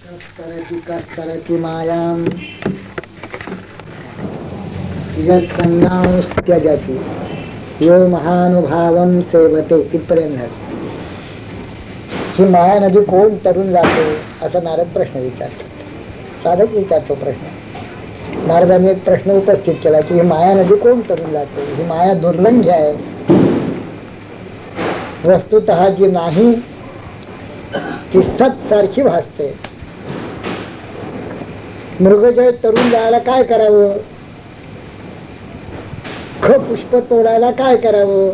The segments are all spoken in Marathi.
कस्तरति कस्तरति मायां यत्संज्ञांस्त्यजति यो महानुभावं सेवते इथपर्यंत. ही माया नदी कोण तरुण जातो असा नारद प्रश्न विचारतो. साधक विचारतो प्रश्न. नारदांनी एक प्रश्न उपस्थित केला की ही माया नदी कोण तरुण जातो. ही माया दुर्लंघ्य आहे. वस्तुतः जी नाही ती सत सारखी भासते. मृगजय तरुण जायला काय करावं. पुष्प तोडायला काय करावं.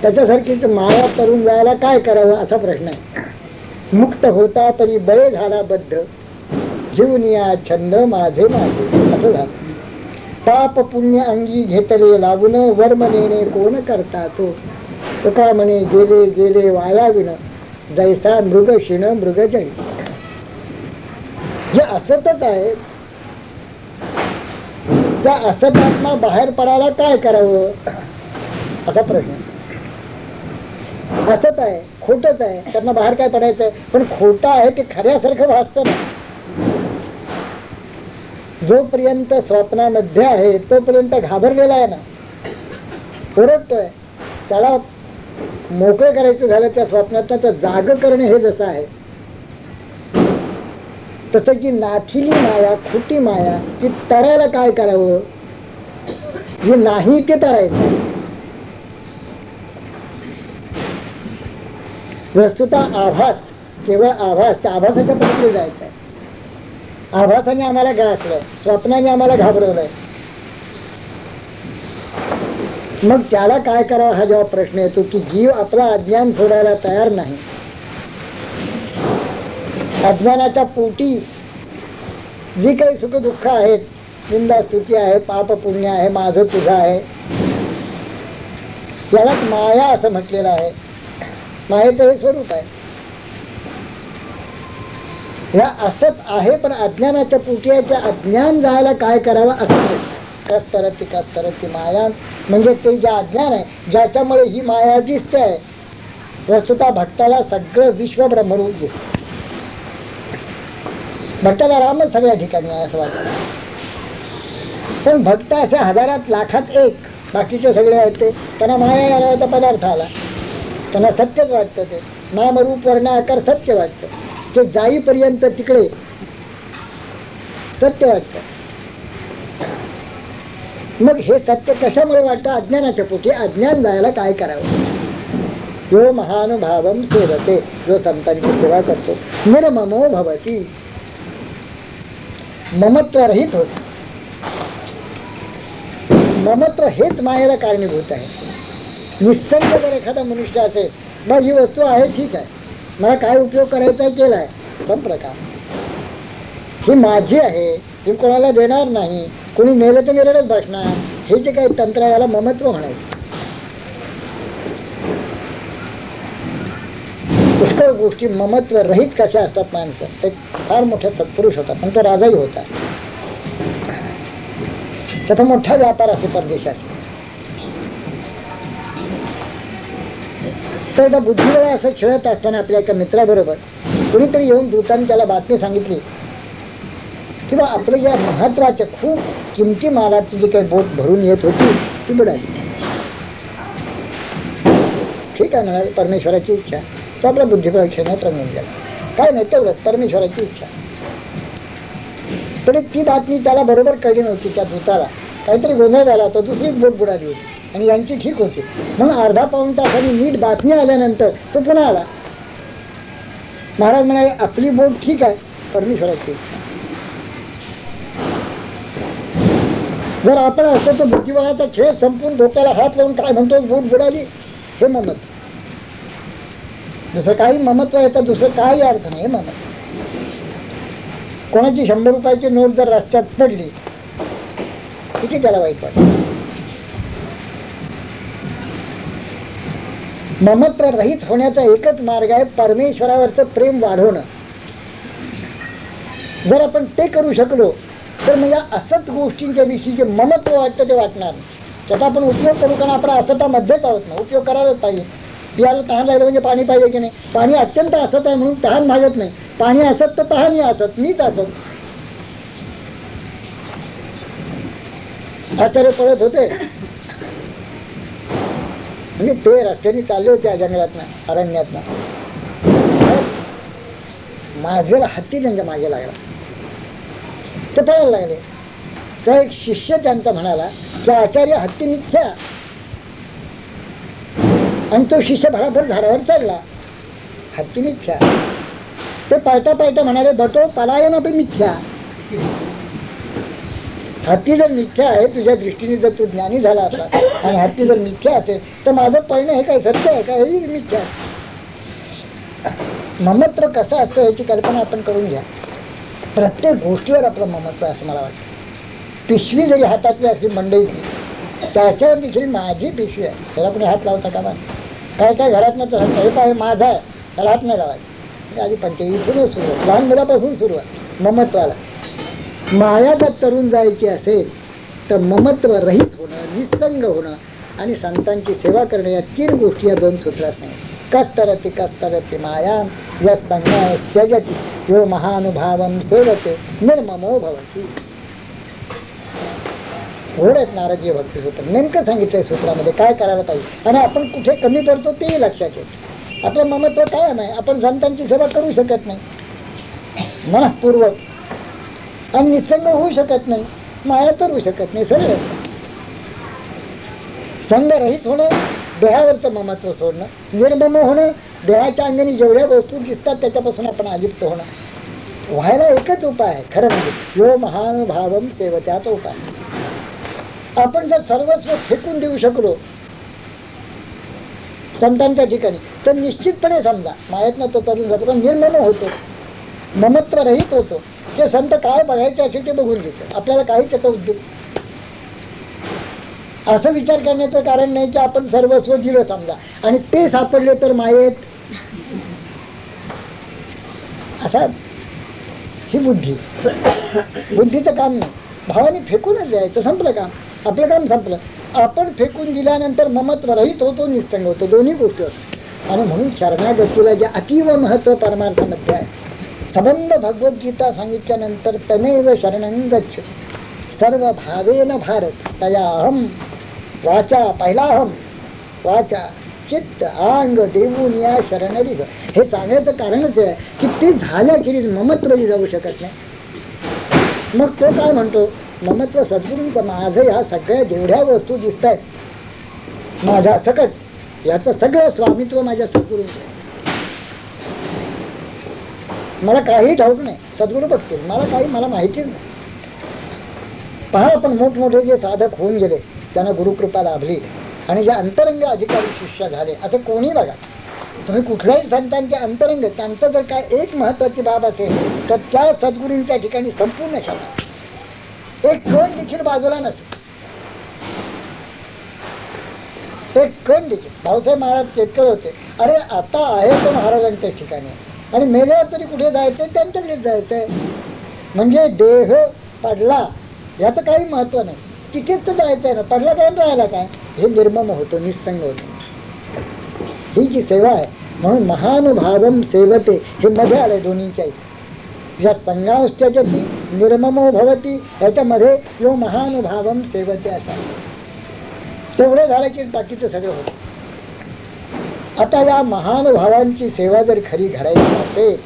त्याच्यासारखीच माया तरुण जायला काय करावं असा प्रश्न आहे. मुक्त होता तरी बळे झाला बद्ध जीवनिया छंद माझे माझे असं झालं. पाप पुण्य अंगी घेतले लागून वर्म नेणे कोण करता तो. तुका म्हणे गेले गेले वायाविन जैसा मृग शिण मृगजळी. हे असतच आहे. त्या असतात्मा बाहेर पडायला काय करावं असा प्रश्न. असत आहे, खोटच आहे, त्यांना बाहेर काय पडायचं आहे. पण खोटं आहे ते खऱ्यासारखं भासतं ना. जोपर्यंत स्वप्नामध्ये आहे तोपर्यंत घाबरलेला आहे ना, ओरडतोय. त्याला मोकळे करायचं झालं त्या स्वप्नात तर जाग करणे हे जसं आहे तसं की नाथिली माया, खोटी माया ती तरायला काय करावं. जे नाही ते तरायचं. वस्तुतः आभास केवळ आभास, त्या आभासाच्या पलीकडे जायचं आहे. आभासाने आम्हाला ग्रासलंय, स्वप्नाने आम्हाला घाबरवलंय. मग त्याला काय करावं हा जेव्हा प्रश्न येतो की जीव आपला अज्ञान सोडायला तयार नाही. अज्ञानाच्या पोटी जी काही सुख दुःख आहेत, निंदा स्तुती आहे, पाप पुण्य आहे, माझं तुझं आहे, यालाच माया असं म्हटलेलं आहे. मायेचं हे स्वरूप आहे. ह्या असत आहे पण अज्ञानाच्या पोटी आहे. त्या अज्ञान जायला काय करावं असं. कस्तरती कस्तरती माया म्हणजे ते जे अज्ञान आहे ज्याच्यामुळे ही माया दिसते आहे. वस्तुतः भक्ताला सगळं विश्व ब्रह्मरूप दिसतं. भक्ताला रामच सगळ्या ठिकाणी आहे असं वाटतं. पण भक्त असे हजारात लाखात एक, बाकीचे सगळे आहेत ते त्यांना माया या नावाचा पदार्थ आला. त्यांना सत्यच वाटतं. ते नामरूप वर्ण आकार सत्य वाटतं. ते जाईपर्यंत तिकडे सत्य वाटतं. मग हे सत्य कशामुळे वाटतं. अज्ञानाच्या पोटी. अज्ञान जायला काय करावं. यो महानुभावम सेवते, जो संतांची सेवा करतो. निर्ममो भवती, ममत्व रहित होत. ममत्व हेच मायेला कारणीभूत आहे. निसंग जर एखादा मनुष्य असेल, बा ही वस्तू आहे ठीक आहे, मला काय उपयोग करायचा केला आहे, संप्रकार ही माझी आहे, ही कोणाला देणार नाही, कोणी नेलं तर नेलंच बसणार, हे जे काही तंत्र याला ममत्व म्हणायचं. पुष्कळ गोष्टी ममत्व रहित कशा असतात. माणसं एक फार मोठा सत्पुरुष होता, पण तो राजाही होता. त्याचा मोठा व्यापार असे परदेशात. तर त्या बुद्धिबळ असं खेळत असताना आपल्या एका मित्राबरोबर कोणीतरी येऊन दूतांनी त्याला बातमी सांगितली किंवा आपलं या महत्वाच्या खूप किमती मालाची जी काही बोट भरून येत होती ती बुडाली. ठीक आहे म्हणाले, परमेश्वराची इच्छा. तो आपल्या बुद्धिबळ खेळण्यात रंगून गेला. काय नाही तेवढंच, परमेश्वराची इच्छा. पण ती बातमी त्याला बरोबर कळली नव्हती. त्या दूताला काहीतरी गोंधळ झाला, तो दुसरीच बोट बुडाली होती आणि यांची ठीक होती. म्हणून अर्धा पाऊण तासांनी नीट बातमी आल्यानंतर तो पुन्हा आला. महाराज म्हणाले आपली बोट ठीक आहे, परमेश्वराची इच्छा. जर आपण असतो तर बुद्धिबळाचा खेळ संपून डोक्याला हात लावून काय म्हणतो बोट बुडाली, हे ममत्व. दुसरं काही ममत्व याचा दुसरं काही अर्थ नाही. ममत्व. कोणाची 100 रुपयाची नोट जर रस्त्यात पडली किती त्याला वाईट वाटतं. ममत्व रहित होण्याचा एकच मार्ग आहे परमेश्वरावरचं प्रेम वाढवणं. जर आपण ते करू शकलो तर मग या असत गोष्टींच्या विषयी जे ममत्व वाटतं ते वाटणार नाही. त्याचा आपण उपयोग करू, कारण आपण असतामध्येच आहोत ना, उपयोग करायलाच पाहिजे. पियाला तहान लागलं म्हणजे पाणी पाहिजे की नाही? पाणी अत्यंत असत आहे म्हणून तहान भागत नाही. पाणी असत तर तहानही असत, मीच असत. आचार्य पळत होते म्हणजे ते रस्त्याने चालले होते या जंगलातनं, अरण्यातनं. माझ्याला हत्ती त्यांच्या मागे लागला, ते पळायला लागले. तर एक शिष्य त्यांचा म्हणाला की आचार्य हत्ती मिथ्या. आणि तो शिष्य भराभर झाडावर चढला. हत्ती मिथ्या. ते पळता पळता म्हणाले बटो पलायन अपि मिथ्या. हत्ती जर मिथ्या आहे तुझ्या दृष्टीने, जर तू ज्ञानी झाला असला आणि हत्ती जर मिथ्या असेल तर माझं पळणं हे काय सत्य आहे का? हेही मिथ्या. ममत्व कसं असतं याची कल्पना आपण करून घ्या. प्रत्येक गोष्टीवर आपलं ममत्व असं मला वाटतं. पिशवी जरी हातातली असली मंडईतली, त्याच्यावर देखील माझी पिशवी आहे, त्याला कोणी हात लावता का? काय काय घरात नाही तर हे काय माझा आहे, त्याला हात नाही लावायचं. आधी पंचायत इथूनच सुरुवात, लहान मुलापासून सुरुवात ममत्वाला. माया जर तरुण जायची असेल तर ममत्व रहित होणं, निसंग होणं आणि संतांची सेवा करणं, या 3 गोष्टी या 2 सूत्रात सांगितल्या. कस्तरती कस्तरती माया या संज्ञा त्यजती यो महानुभावम सेवते निर्ममो भवती. एवढंच नारदीय भक्ती सूत्र नेमकं सांगितलंय सूत्रामध्ये काय करायला पाहिजे आणि आपण कुठे कमी पडतो तेही लक्षात येतं. आपलं ममत्व काय नाही, आपण संतांची सेवा करू शकत नाही मनःपूर्वक आणि निसंग होऊ शकत नाही, माया करू शकत नाही. सरळ संग रहित होणं, देहावरचं ममत्व सोडणं, निर्मम होणं, देहाच्या अंगाने जेवढ्या वस्तू दिसतात त्याच्यापासून आपण अलिप्त होणं. व्हायला एकच उपाय आहे खरं म्हणजे यो महानुभावम सेवत्याचा उपाय. आपण जर सर्वस्व फेकून देऊ शकलो संतांच्या ठिकाणी तर निश्चितपणे समजा मायेतनं तो तरुण जातो, पण निर्मम होतो, ममत्व रहित होतो. ते संत काय बघायचे असेल ते बघून घेतात, आपल्याला काही त्याचा उद्योग. असं विचार करण्याचं कारण नाही की आपण सर्वस्व दिलं समजा आणि ते सापडले तर मायेत, असा ही बुद्धी. बुद्धीचं काम नाही, भावाने फेकूनच द्यायचं, संपलं काम, आपलं काम संपलं. आपण फेकून दिल्यानंतर ममत्व रहित होतो, निसंग होतो, दोन्ही गोष्टी होतात. आणि म्हणून शरणागतीला जे अतीव महत्व परमार्थामध्ये आहे. संबंध भगवद्गीता सांगितल्यानंतर तमेव शरणं गच्छ सर्व भावेन भारत तया अहम वाचा, पहिला अहम वाचा चित्त अंग देऊन या शरणरी. हे सांगायचं कारणच आहे की ते झाल्याखेरीज ममत्वही जाऊ शकत नाही. मग तो काय म्हणतो, ममत्व सद्गुरूंचं, माझं ह्या सगळ्या जेवढ्या वस्तू दिसत आहेत माझ्या सकट, याचं सगळं स्वामित्व माझ्या सद्गुरूंचं आहे. मला काही ठाऊक नाही, सद्गुरू बघतील, मला माहितीच नाही. पहा आपण मोठमोठे जे साधक होऊन गेले त्यांना गुरुकृपा लाभली आणि जे अंतरंग अधिकारी शिष्य झाले, असं कोणी बघा तुम्ही कुठल्याही संतांचे अंतरंग, त्यांचं जर काय एक महत्वाची बाब असेल तर त्या सद्गुरूंच्या ठिकाणी संपूर्ण क्षमा, एक कण देखील बाजूला नसेल, एक कण देखील. भाऊसाहेब महाराज केतकर होते, अरे आता आहे तो महाराजांच्या ठिकाणी आणि मेल्यावर तरी कुठे जायचंय, त्यांच्याकडेच जायचंय. म्हणजे देह पडला याचं काही महत्व नाही, तिथेच तर जायचंय ना, पडला काय राहायला काय, हे निर्मम होतो, निसंग होतो. ही जी सेवा आहे म्हणून महानुभावम सेवते हे मध्ये आलंय दोन्हीच्या. या संगांश्चजती निर्ममो भवती याच्यामध्ये यो महानुभावम सेवते असा. तेवढं झालं की बाकीचं सगळं होतं. आता या महानुभावांची सेवा जर खरी घडायची असेल,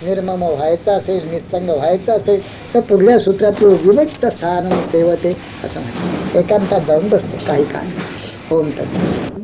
निर्मम व्हायचं असेल, निसंग व्हायचं असेल तर पुढल्या सूत्रात विविक्त स्थान सेवते असं म्हणतात. एकांतात जाऊन बसतो काही काळ. ओम तत्सत.